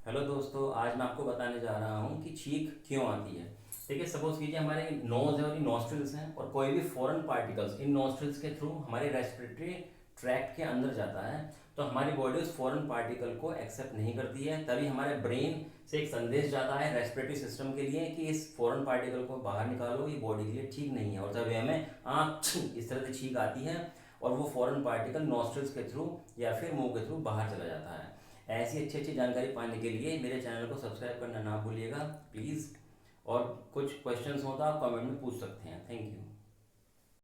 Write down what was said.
Hello दोस्तों, आज मैं आपको बताने जा रहा हूँ कि छींक क्यों आती है। देखिए, सपोज कीजिए हमारे नोज है और ये नॉस्ट्रिल्स हैं और कोई भी फॉरेन पार्टिकल्स इन नॉस्ट्रिल्स के थ्रू हमारे रेस्पिरेटरी ट्रैक्ट के अंदर जाता है, तो हमारी बॉडी उस फॉरेन पार्टिकल को एक्सेप्ट नहीं करती है। तभी हमारे ब्रेन से एक संदेश जाता है रेस्पिरेटरी सिस्टम के लिए कि इस फॉरेन पार्टिकल को बाहर निकालो, ये बॉडी के लिए ठीक नहीं है। और तभी हमें आँख इस तरह से छींक आती है और वो फॉरेन पार्टिकल नॉस्ट्रिल्स के थ्रू या फिर मुंह के थ्रू बाहर चला जाता है। ऐसी अच्छी अच्छी जानकारी पाने के लिए मेरे चैनल को सब्सक्राइब करना ना भूलिएगा प्लीज़। और कुछ क्वेश्चंस हो तो आप कमेंट में पूछ सकते हैं। Thank you.